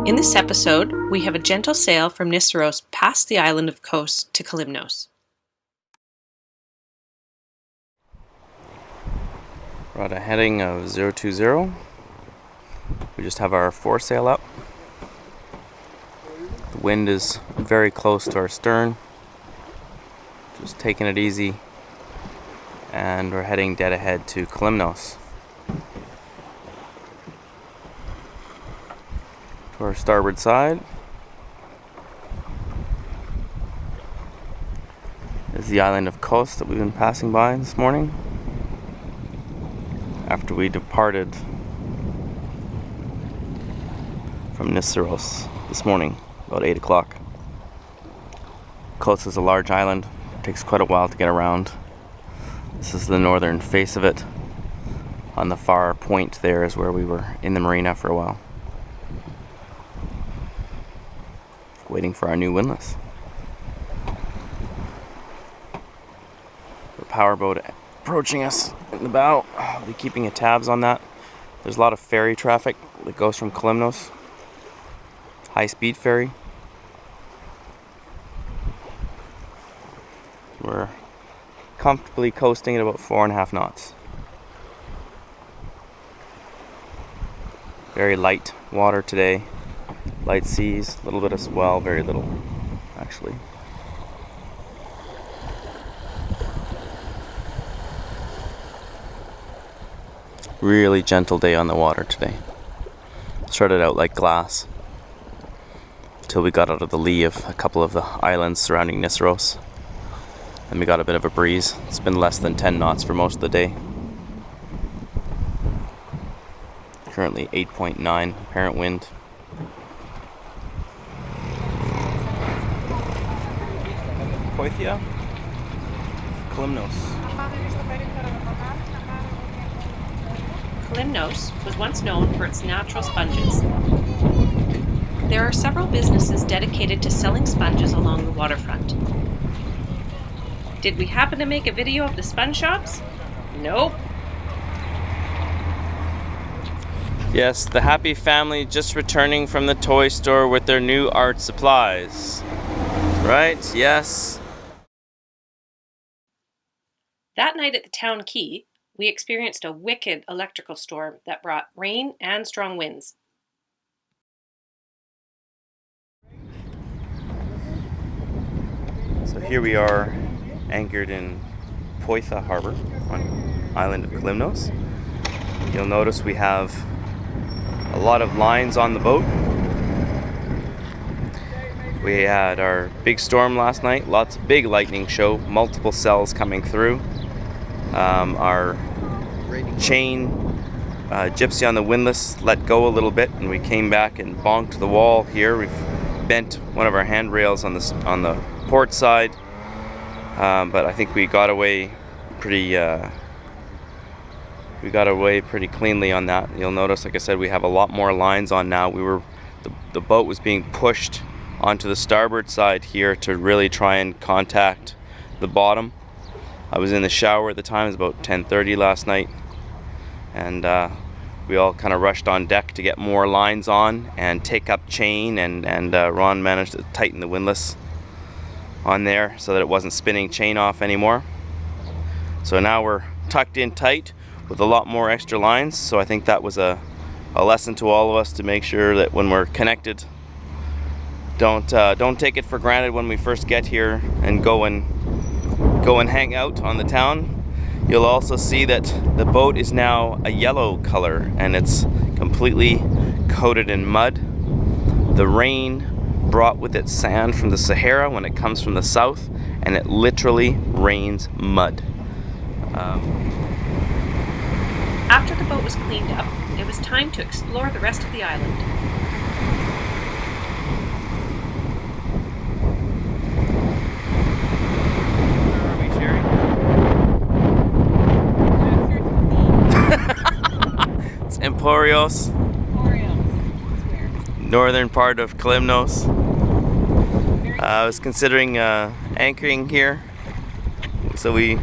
In this episode, we have a gentle sail from Nisseros past the island of Kos to Kalymnos. We're at a heading of 020. We just have our foresail up. The wind is very close to our stern. Just taking it easy. And we're heading dead ahead to Kalymnos. To our starboard side is the island of Kos that we've been passing by this morning after we departed from Nisseros this morning about 8 o'clock. Kos is a large island. It takes quite a while to get around. This is the northern face of it. On the far point there is where we were in the marina for a while, waiting for our new windlass. The powerboat approaching us in the bow. I'll be keeping tabs on that. There's a lot of ferry traffic that goes from Kalymnos. High-speed ferry. We're comfortably coasting at about 4.5 knots. Very light water today. Light seas, a little bit of swell, very little actually. Really gentle day on the water today. Started out like glass until we got out of the lee of a couple of the islands surrounding Nisseros. Then we got a bit of a breeze. It's been less than 10 knots for most of the day. Currently 8.9 apparent wind. Poithia, Kalymnos. Kalymnos was once known for its natural sponges. There are several businesses dedicated to selling sponges along the waterfront. Did we happen to make a video of the sponge shops? Nope. Yes, the happy family just returning from the toy store with their new art supplies. Right? Yes. That night at the town quay, we experienced a wicked electrical storm that brought rain and strong winds. So here we are, anchored in Poitha Harbor on island of Kalymnos. You'll notice we have a lot of lines on the boat. We had our big storm last night, lots of big lightning show, multiple cells coming through. Our chain gypsy on the windlass let go a little bit, and we came back and bonked the wall here. We've bent one of our handrails on the port side. but I think we got away pretty cleanly on that. You'll notice, like I said, we have a lot more lines on now. The boat was being pushed onto the starboard side here to really try and contact the bottom. I was in the shower at the time. It was about 10:30 last night, and we all kind of rushed on deck to get more lines on and take up chain, and Ron managed to tighten the windlass on there so that it wasn't spinning chain off anymore. So now we're tucked in tight with a lot more extra lines. So I think that was a lesson to all of us to make sure that when we're connected, don't take it for granted when we first get here and go and hang out on the town. You'll also see that the boat is now a yellow color and it's completely coated in mud. The rain brought with it sand from the Sahara when it comes from the south, and it literally rains mud. After the boat was cleaned up, it was time to explore the rest of the island. It's Emporios, northern part of Kalymnos. I was considering anchoring here, so we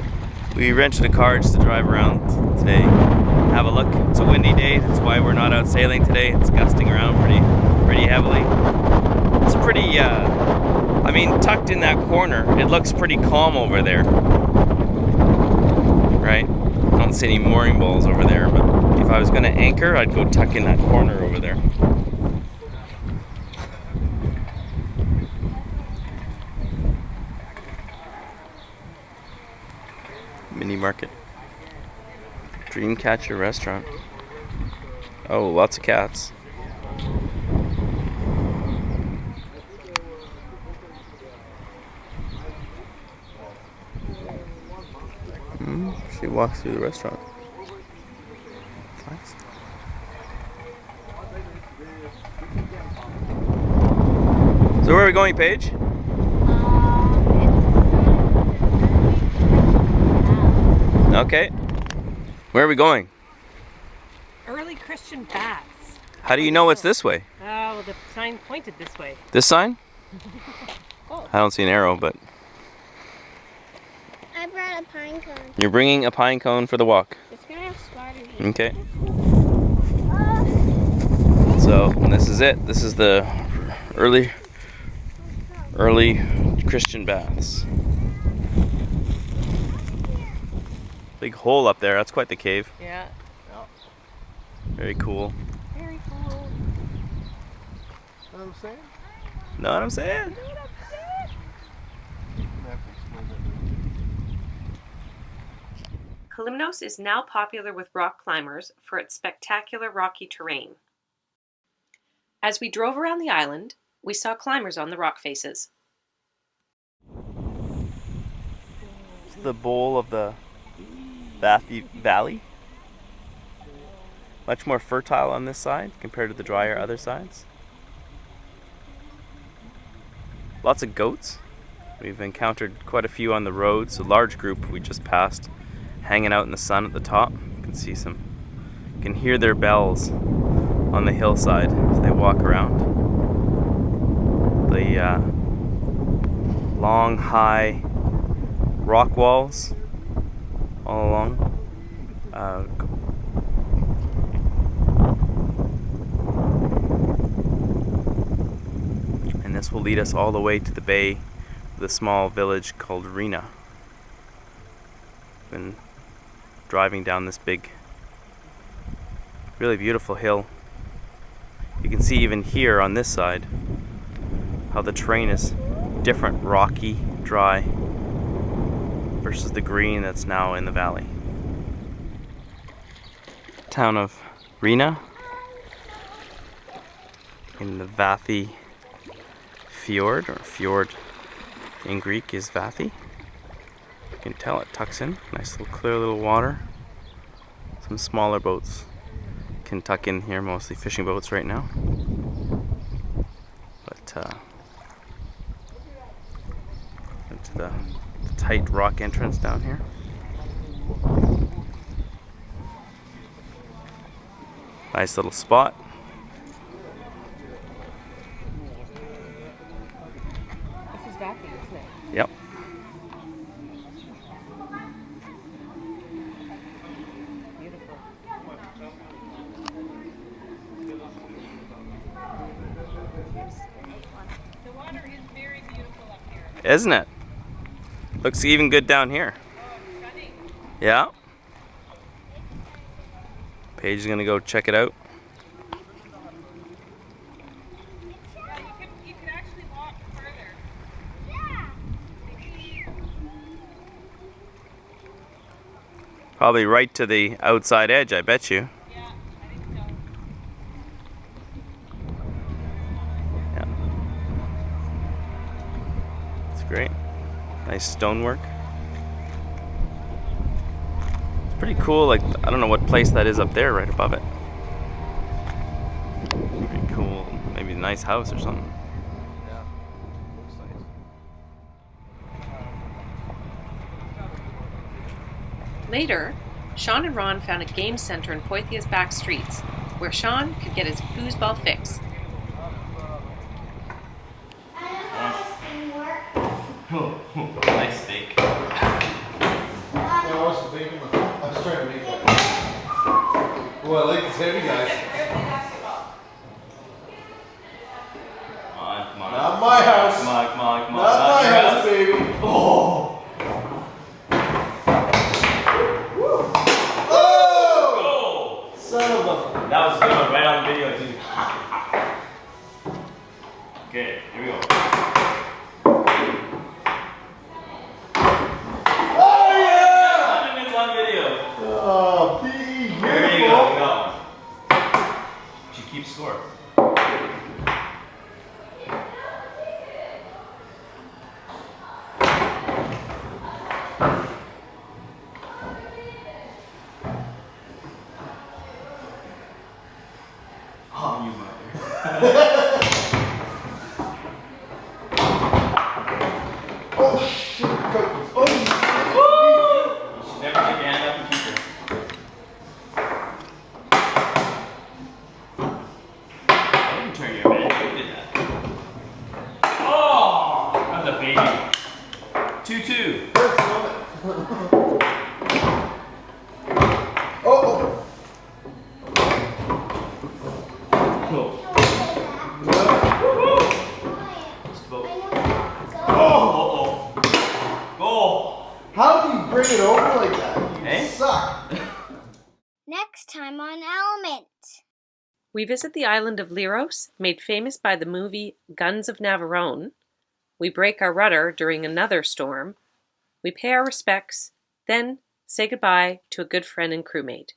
rented a car just to drive around today, have a look. It's a windy day, that's why we're not out sailing today. It's gusting around pretty heavily. It's pretty, I mean, tucked in that corner, it looks pretty calm over there, right? I don't see any mooring balls over there, but if I was going to anchor, I'd go tuck in that corner over there. Mini market. Dreamcatcher restaurant. Oh, lots of cats. She walks through the restaurant. Nice. So where are we going, Paige? Okay. Where are we going? Early Christian baths. How do you know it's this way? Oh, the sign pointed this way. This sign? Oh. I don't see an arrow, but... I brought a pine cone. You're bringing a pine cone for the walk. It's gonna have started here. Okay. So, this is it. This is the early Christian baths. Big hole up there. That's quite the cave. Yeah. Oh. Very cool. Very cool. Know what I'm saying? Know what I'm saying? Kalymnos is now popular with rock climbers for its spectacular rocky terrain. As we drove around the island, we saw climbers on the rock faces. It's the bowl of the Bathy Valley. Much more fertile on this side compared to the drier other sides. Lots of goats. We've encountered quite a few on the road. So a large group we just passed, hanging out in the sun at the top. You can see some, you can hear their bells on the hillside as they walk around. The long, high rock walls all along. And this will lead us all the way to the bay of the small village called Rena. Been driving down this big, really beautiful hill. You can see even here on this side how the terrain is different, rocky, dry, versus the green that's now in the valley. Town of Rena in the Vathy Fjord, or fjord in Greek is Vathy. You can tell it tucks in. Nice little clear little water. Some smaller boats can tuck in here, mostly fishing boats right now. But into the tight rock entrance down here. Nice little spot. This is vacuum, isn't it? Yep. Beautiful. The water is very beautiful up here. Isn't it? Looks even good down here. Oh, stunning. Yeah. Paige is gonna go check it out. You could actually walk further. Probably right to the outside edge, I bet you. Yeah, I think so. Yeah. It's great. Nice stonework. It's pretty cool. Like, I don't know what place that is up there right above it. Pretty cool. Maybe a nice house or something. Yeah. Looks nice. Later, Sean and Ron found a game center in Poithia's back streets, where Sean could get his foosball fix. Nice steak. Yeah, I was thinking, I was trying to make that. Oh, I like this heavy guys. Come on, come on. Not my house. Come on, come on, come on. Not my your house, baby. Oh! Oh! Son of a. That was a good one, right on video too. Okay, here we go. Oh yeah! 100 minutes on video. Oh, PE, There you beautiful. go, we got one. She keeps score. Oh, you mother. Oh shit, cookies. Oh, You should never take your hand up and keep her. I didn't turn your head. You did that. Oh! That was a baby. 2-2. oh. Cool. Just about. Oh. Goal! How do you bring it over like that? You Eh? suck. Next time on Element. We visit the island of Leros, made famous by the movie Guns of Navarone. We break our rudder during another storm. We pay our respects, then say goodbye to a good friend and crewmate.